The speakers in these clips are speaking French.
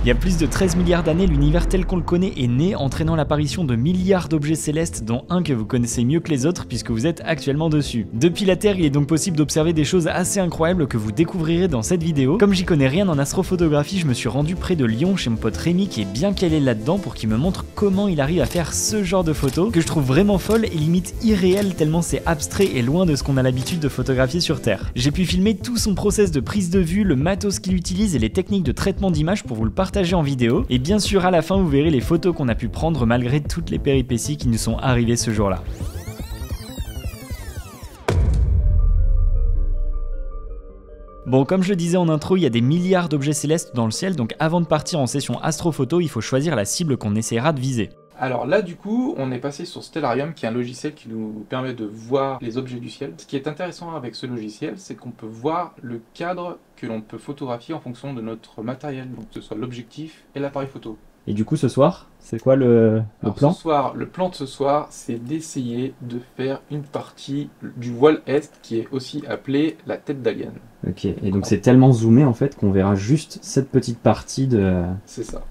Il y a plus de 13 milliards d'années, l'univers tel qu'on le connaît est né, entraînant l'apparition de milliards d'objets célestes, dont un que vous connaissez mieux que les autres puisque vous êtes actuellement dessus. Depuis la Terre, il est donc possible d'observer des choses assez incroyables que vous découvrirez dans cette vidéo. Comme j'y connais rien en astrophotographie, je me suis rendu près de Lyon chez mon pote Rémi qui est bien calé là-dedans pour qu'il me montre comment il arrive à faire ce genre de photos que je trouve vraiment folle et limite irréelle tellement c'est abstrait et loin de ce qu'on a l'habitude de photographier sur Terre. J'ai pu filmer tout son process de prise de vue, le matos qu'il utilise et les techniques de traitement d'image pour vous le partager en vidéo. Et bien sûr à la fin vous verrez les photos qu'on a pu prendre malgré toutes les péripéties qui nous sont arrivées ce jour-là. Bon, comme je le disais en intro, il y a des milliards d'objets célestes dans le ciel, donc avant de partir en session astrophoto, il faut choisir la cible qu'on essaiera de viser. Alors là, du coup, on est passé sur Stellarium, qui est un logiciel qui nous permet de voir les objets du ciel. Ce qui est intéressant avec ce logiciel, c'est qu'on peut voir le cadre que l'on peut photographier en fonction de notre matériel, donc que ce soit l'objectif et l'appareil photo. Et du coup, ce soir, c'est quoi le plan ? Le plan de ce soir, c'est d'essayer de faire une partie du voile est, qui est aussi appelée la tête d'alien. Ok, et donc c'est tellement zoomé en fait qu'on verra juste cette petite partie de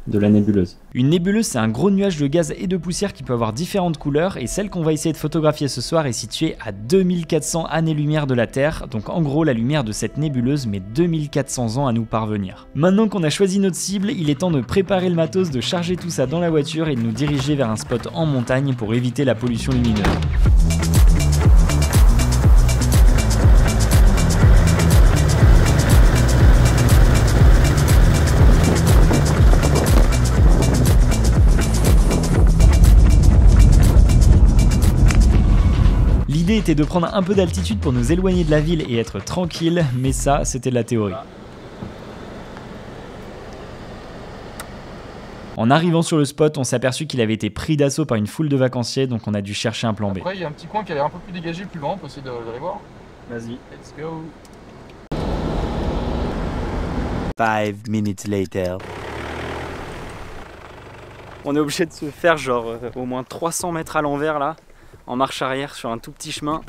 la nébuleuse. Une nébuleuse, c'est un gros nuage de gaz et de poussière qui peut avoir différentes couleurs, et celle qu'on va essayer de photographier ce soir est située à 2400 années-lumière de la Terre, donc en gros la lumière de cette nébuleuse met 2400 ans à nous parvenir. Maintenant qu'on a choisi notre cible, il est temps de préparer le matos, de charger tout ça dans la voiture et de nous diriger vers un spot en montagne pour éviter la pollution lumineuse. L'idée était de prendre un peu d'altitude pour nous éloigner de la ville et être tranquille, mais ça, c'était de la théorie. En arrivant sur le spot, on s'est aperçu qu'il avait été pris d'assaut par une foule de vacanciers, donc on a dû chercher un plan B. Après, il y a un petit coin qui a l'air un peu plus dégagé, plus grand, on peut essayer d'aller voir. Vas-y. Let's go. 5 minutes later. On est obligé de se faire genre au moins 300 mètres à l'envers là, en marche arrière sur un tout petit chemin.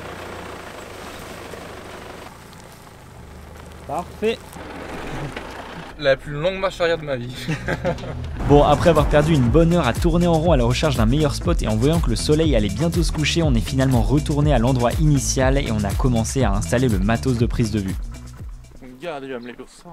Parfait. La plus longue marche arrière de ma vie. Bon, après avoir perdu une bonne heure à tourner en rond à la recherche d'un meilleur spot et en voyant que le soleil allait bientôt se coucher, on est finalement retourné à l'endroit initial et on a commencé à installer le matos de prise de vue. Regarde, il va me les ça.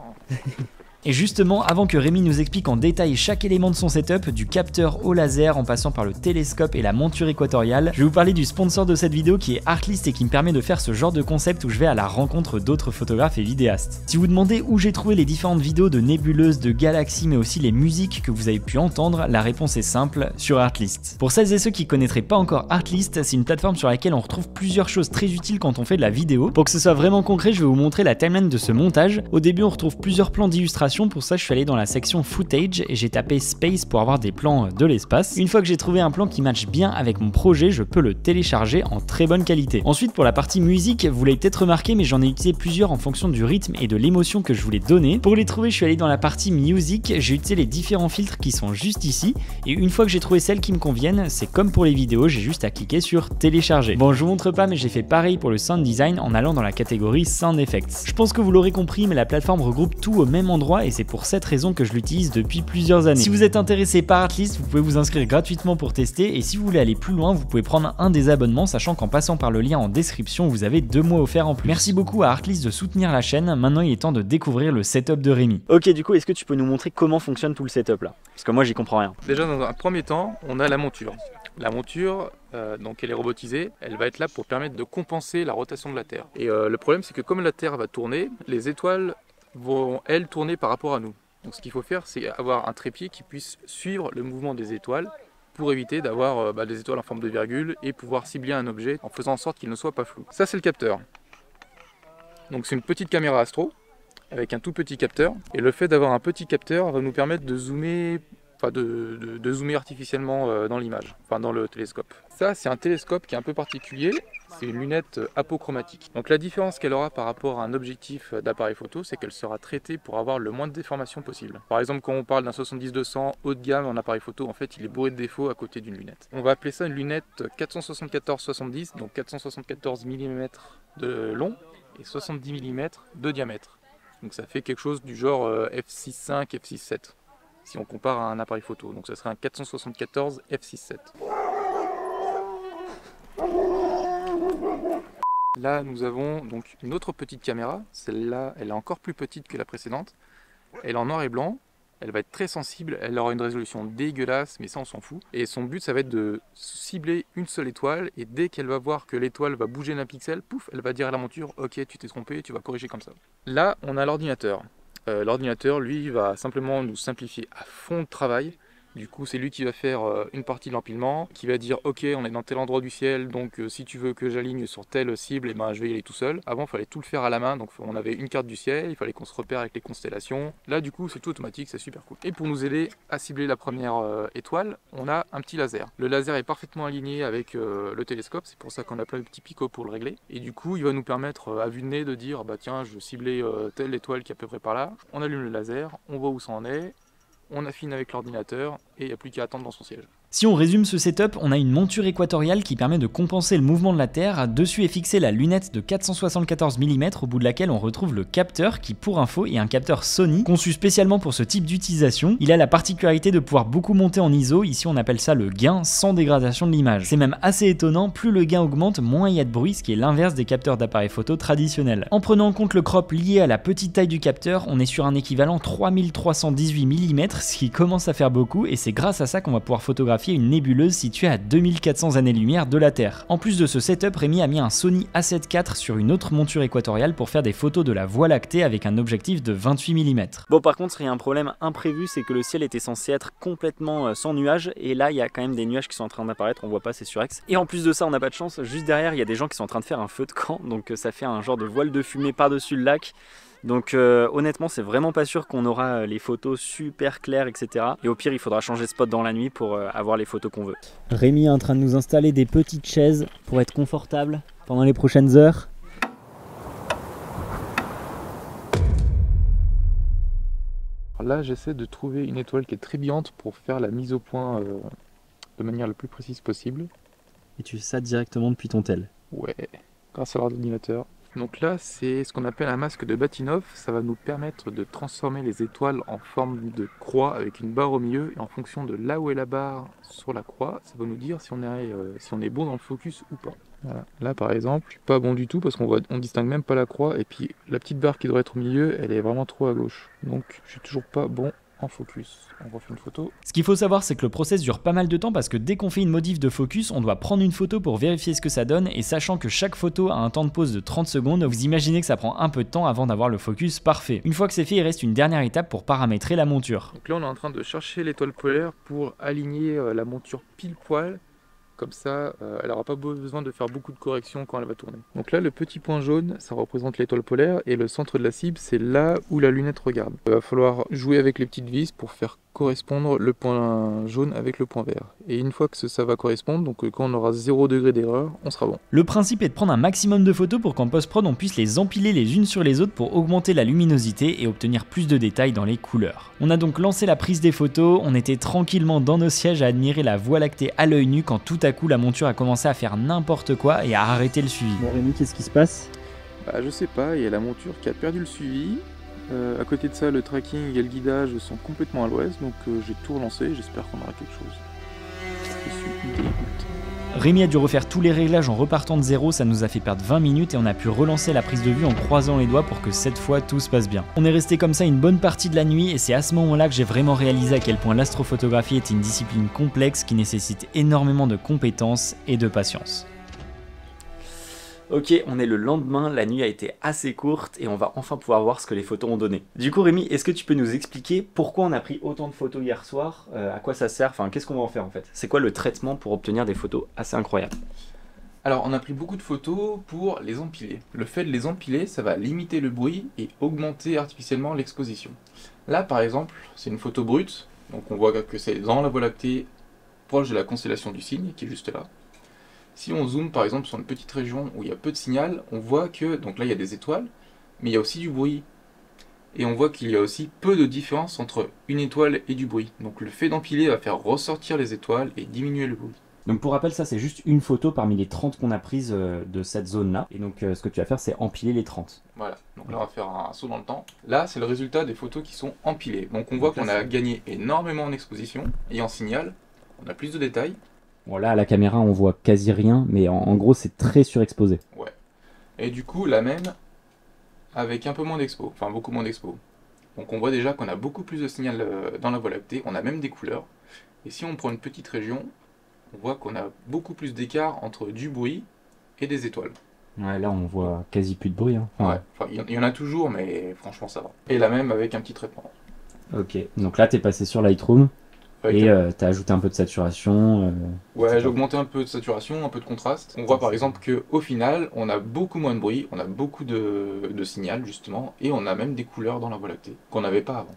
Et justement, avant que Rémi nous explique en détail chaque élément de son setup, du capteur au laser en passant par le télescope et la monture équatoriale, je vais vous parler du sponsor de cette vidéo qui est Artlist et qui me permet de faire ce genre de concept où je vais à la rencontre d'autres photographes et vidéastes. Si vous demandez où j'ai trouvé les différentes vidéos de nébuleuses, de galaxies, mais aussi les musiques que vous avez pu entendre, la réponse est simple, sur Artlist. Pour celles et ceux qui connaîtraient pas encore Artlist, c'est une plateforme sur laquelle on retrouve plusieurs choses très utiles quand on fait de la vidéo. Pour que ce soit vraiment concret, je vais vous montrer la timeline de ce montage. Au début, on retrouve plusieurs plans d'illustration. Pour ça, je suis allé dans la section footage et j'ai tapé space pour avoir des plans de l'espace. Une fois que j'ai trouvé un plan qui matche bien avec mon projet, je peux le télécharger en très bonne qualité. Ensuite, pour la partie musique, vous l'avez peut-être remarqué, mais j'en ai utilisé plusieurs en fonction du rythme et de l'émotion que je voulais donner. Pour les trouver, je suis allé dans la partie music, j'ai utilisé les différents filtres qui sont juste ici. Et une fois que j'ai trouvé celles qui me conviennent, c'est comme pour les vidéos, j'ai juste à cliquer sur télécharger. Bon, je vous montre pas, mais j'ai fait pareil pour le sound design en allant dans la catégorie sound effects. Je pense que vous l'aurez compris, mais la plateforme regroupe tout au même endroit et c'est pour cette raison que je l'utilise depuis plusieurs années. Si vous êtes intéressé par Artlist, vous pouvez vous inscrire gratuitement pour tester, et si vous voulez aller plus loin, vous pouvez prendre un des abonnements, sachant qu'en passant par le lien en description, vous avez 2 mois offerts en plus. Merci beaucoup à Artlist de soutenir la chaîne. Maintenant, il est temps de découvrir le setup de Rémi. Ok, du coup, est-ce que tu peux nous montrer comment fonctionne tout le setup là? Parce que moi, j'y comprends rien. Déjà, dans un premier temps, on a la monture. La monture, donc elle est robotisée, elle va être là pour permettre de compenser la rotation de la Terre. Et le problème, c'est que comme la Terre va tourner, les étoiles vont, elles, tourner par rapport à nous. Donc ce qu'il faut faire, c'est avoir un trépied qui puisse suivre le mouvement des étoiles pour éviter d'avoir des étoiles en forme de virgule et pouvoir cibler un objet en faisant en sorte qu'il ne soit pas flou. Ça, c'est le capteur. Donc c'est une petite caméra astro avec un tout petit capteur. Et le fait d'avoir un petit capteur va nous permettre de zoomer, de zoomer artificiellement dans l'image, dans le télescope. Ça, c'est un télescope qui est un peu particulier. C'est une lunette apochromatique. Donc la différence qu'elle aura par rapport à un objectif d'appareil photo, c'est qu'elle sera traitée pour avoir le moins de déformations possible. Par exemple, quand on parle d'un 70-200 haut de gamme en appareil photo, en fait, il est bourré de défauts à côté d'une lunette. On va appeler ça une lunette 474-70, donc 474 mm de long et 70 mm de diamètre. Donc ça fait quelque chose du genre f6.5, f6.7. si on compare à un appareil photo. Donc ça serait un 474 f6.7. Là nous avons donc une autre petite caméra, celle-là elle est encore plus petite que la précédente, elle est en noir et blanc, elle va être très sensible, elle aura une résolution dégueulasse mais ça on s'en fout. Et son but ça va être de cibler une seule étoile et dès qu'elle va voir que l'étoile va bouger d'un pixel, pouf, elle va dire à la monture ok tu t'es trompé, tu vas corriger comme ça. Là on a l'ordinateur. L'ordinateur lui va simplement nous simplifier à fond le travail. Du coup c'est lui qui va faire une partie de l'empilement, qui va dire ok on est dans tel endroit du ciel, donc si tu veux que j'aligne sur telle cible, et ben je vais y aller tout seul. Avant il fallait tout le faire à la main, donc on avait une carte du ciel, il fallait qu'on se repère avec les constellations. Là du coup c'est tout automatique, c'est super cool. Et pour nous aider à cibler la première étoile, on a un petit laser. Le laser est parfaitement aligné avec le télescope, c'est pour ça qu'on a plein de petits picots pour le régler. Et du coup il va nous permettre à vue de nez de dire bah tiens je veux cibler telle étoile qui est à peu près par là. On allume le laser, on voit où ça en est. On affine avec l'ordinateur et il n'y a plus qu'à attendre dans son siège. Si on résume ce setup, on a une monture équatoriale qui permet de compenser le mouvement de la Terre. Dessus est fixée la lunette de 474 mm au bout de laquelle on retrouve le capteur qui, pour info, est un capteur Sony conçu spécialement pour ce type d'utilisation. Il a la particularité de pouvoir beaucoup monter en ISO, ici on appelle ça le gain sans dégradation de l'image. C'est même assez étonnant, plus le gain augmente, moins il y a de bruit, ce qui est l'inverse des capteurs d'appareils photo traditionnels. En prenant en compte le crop lié à la petite taille du capteur, on est sur un équivalent 3318 mm, ce qui commence à faire beaucoup et c'est grâce à ça qu'on va pouvoir photographier une nébuleuse située à 2400 années-lumière de la Terre. En plus de ce setup, Rémi a mis un Sony A7 IV sur une autre monture équatoriale pour faire des photos de la Voie lactée avec un objectif de 28 mm. Bon par contre il y a un problème imprévu, c'est que le ciel était censé être complètement sans nuages et là il y a quand même des nuages qui sont en train d'apparaître, on voit pas, c'est surex. Et en plus de ça on n'a pas de chance, juste derrière il y a des gens qui sont en train de faire un feu de camp, donc ça fait un genre de voile de fumée par-dessus le lac. Donc honnêtement c'est vraiment pas sûr qu'on aura les photos super claires etc. Et au pire il faudra changer de spot dans la nuit pour avoir les photos qu'on veut. Rémi est en train de nous installer des petites chaises pour être confortable pendant les prochaines heures. Là j'essaie de trouver une étoile qui est très brillante pour faire la mise au point de manière la plus précise possible. Et tu fais ça directement depuis ton tel. Ouais, grâce à l'ordinateur. Donc là c'est ce qu'on appelle un masque de Bahtinov, ça va nous permettre de transformer les étoiles en forme de croix avec une barre au milieu et en fonction de là où est la barre sur la croix, ça va nous dire si on est bon dans le focus ou pas. Voilà. Là par exemple, je suis pas bon du tout parce qu'on distingue même pas la croix et puis la petite barre qui devrait être au milieu, elle est vraiment trop à gauche. Donc je suis toujours pas bon en focus. On refait une photo. Ce qu'il faut savoir, c'est que le process dure pas mal de temps parce que dès qu'on fait une modif de focus, on doit prendre une photo pour vérifier ce que ça donne et sachant que chaque photo a un temps de pause de 30 secondes, vous imaginez que ça prend un peu de temps avant d'avoir le focus parfait. Une fois que c'est fait, il reste une dernière étape pour paramétrer la monture. Donc là, on est en train de chercher l'étoile polaire pour aligner la monture pile poil. Comme ça, elle n'aura pas besoin de faire beaucoup de corrections quand elle va tourner. Donc là, le petit point jaune, ça représente l'étoile polaire et le centre de la cible, c'est là où la lunette regarde. Il va falloir jouer avec les petites vis pour faire correspondre le point jaune avec le point vert. Et une fois que ça va correspondre, donc quand on aura 0 degré d'erreur, on sera bon. Le principe est de prendre un maximum de photos pour qu'en post-prod on puisse les empiler les unes sur les autres pour augmenter la luminosité et obtenir plus de détails dans les couleurs. On a donc lancé la prise des photos, on était tranquillement dans nos sièges à admirer la Voie lactée à l'œil nu quand tout à coup la monture a commencé à faire n'importe quoi et à arrêter le suivi. Bon Rémi, qu'est-ce qui se passe? Bah je sais pas, il y a la monture qui a perdu le suivi. À côté de ça, le tracking et le guidage sont complètement à l'ouest, donc j'ai tout relancé, j'espère qu'on aura quelque chose. Je suis dégoûté. Rémi a dû refaire tous les réglages en repartant de zéro, ça nous a fait perdre 20 minutes et on a pu relancer la prise de vue en croisant les doigts pour que cette fois tout se passe bien. On est resté comme ça une bonne partie de la nuit et c'est à ce moment-là que j'ai vraiment réalisé à quel point l'astrophotographie est une discipline complexe qui nécessite énormément de compétences et de patience. Ok, on est le lendemain, la nuit a été assez courte et on va enfin pouvoir voir ce que les photos ont donné. Du coup Rémi, est-ce que tu peux nous expliquer pourquoi on a pris autant de photos hier soir, à quoi ça sert, enfin qu'est-ce qu'on va en faire en fait? C'est quoi le traitement pour obtenir des photos assez incroyables? Alors on a pris beaucoup de photos pour les empiler. Le fait de les empiler, ça va limiter le bruit et augmenter artificiellement l'exposition. Là par exemple, c'est une photo brute, donc on voit que c'est dans la Voie lactée, proche de la constellation du Cygne, qui est juste là. Si on zoome par exemple sur une petite région où il y a peu de signal, on voit que, donc là il y a des étoiles, mais il y a aussi du bruit. Et on voit qu'il y a aussi peu de différence entre une étoile et du bruit. Donc le fait d'empiler va faire ressortir les étoiles et diminuer le bruit. Donc pour rappel, ça c'est juste une photo parmi les 30 qu'on a prises de cette zone-là. Et donc ce que tu vas faire, c'est empiler les 30. Voilà, donc là on va faire un saut dans le temps. Là c'est le résultat des photos qui sont empilées. Donc on voit qu'on a gagné énormément en exposition et en signal. On a plus de détails. Bon là à la caméra on voit quasi rien, mais en gros c'est très surexposé. Ouais. Et du coup la même avec un peu moins d'expo, enfin beaucoup moins d'expo. Donc on voit déjà qu'on a beaucoup plus de signal dans la Voie lactée, on a même des couleurs. Et si on prend une petite région, on voit qu'on a beaucoup plus d'écart entre du bruit et des étoiles. Ouais, là on voit quasi plus de bruit. Hein. Ouais, enfin, il y en a toujours, mais franchement ça va. Et la même avec un petit traitement. Ok, donc là t'es passé sur Lightroom et t'as ajouté un peu de saturation. Ouais, j'ai augmenté un peu de saturation, un peu de contraste. On voit par exemple qu'au final, on a beaucoup moins de bruit, on a beaucoup de signal justement, et on a même des couleurs dans la Voie lactée qu'on n'avait pas avant.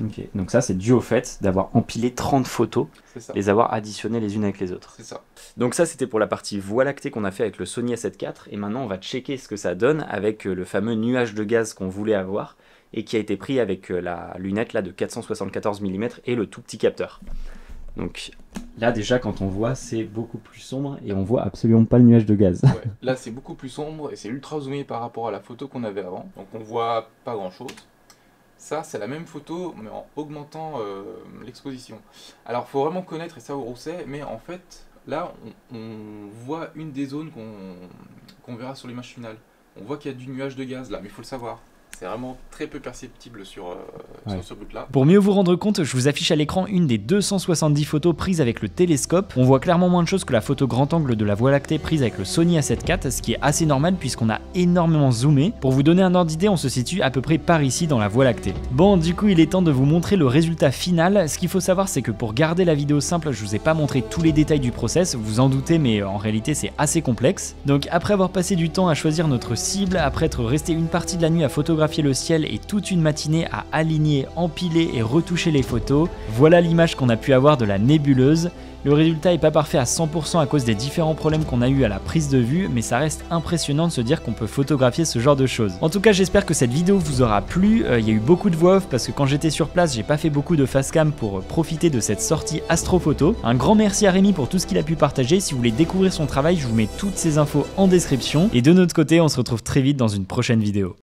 Ok, donc ça c'est dû au fait d'avoir empilé 30 photos, les avoir additionnées les unes avec les autres. C'est ça. Donc ça c'était pour la partie Voie lactée qu'on a fait avec le Sony A7 IV, et maintenant on va checker ce que ça donne avec le fameux nuage de gaz qu'on voulait avoir, et qui a été pris avec la lunette là, de 474 mm et le tout petit capteur. Donc là déjà quand on voit c'est beaucoup plus sombre, et on voit absolument pas le nuage de gaz. Ouais, là c'est beaucoup plus sombre, et c'est ultra zoomé par rapport à la photo qu'on avait avant, donc on voit pas grand chose. Ça, c'est la même photo, mais en augmentant l'exposition. Alors, il faut vraiment connaître, et ça, on sait, mais en fait, là, on voit une des zones qu'on verra sur l'image finale. On voit qu'il y a du nuage de gaz, là, mais il faut le savoir. C'est vraiment très peu perceptible sur ce bout-là. Pour mieux vous rendre compte, je vous affiche à l'écran une des 270 photos prises avec le télescope. On voit clairement moins de choses que la photo grand angle de la Voie lactée prise avec le Sony A7 IV, ce qui est assez normal puisqu'on a énormément zoomé. Pour vous donner un ordre d'idée, on se situe à peu près par ici dans la Voie lactée. Bon, du coup, il est temps de vous montrer le résultat final. Ce qu'il faut savoir, c'est que pour garder la vidéo simple, je vous ai pas montré tous les détails du process, vous vous en doutez, mais en réalité, c'est assez complexe. Donc après avoir passé du temps à choisir notre cible, après être resté une partie de la nuit à photographier le ciel et toute une matinée à aligner, empiler et retoucher les photos, voilà l'image qu'on a pu avoir de la nébuleuse. Le résultat est pas parfait à 100% à cause des différents problèmes qu'on a eu à la prise de vue, mais ça reste impressionnant de se dire qu'on peut photographier ce genre de choses. En tout cas, j'espère que cette vidéo vous aura plu. Il y a eu beaucoup de voix off parce que quand j'étais sur place, j'ai pas fait beaucoup de face cam pour profiter de cette sortie astrophoto. Un grand merci à Rémi pour tout ce qu'il a pu partager. Si vous voulez découvrir son travail, je vous mets toutes ces infos en description. Et de notre côté, on se retrouve très vite dans une prochaine vidéo.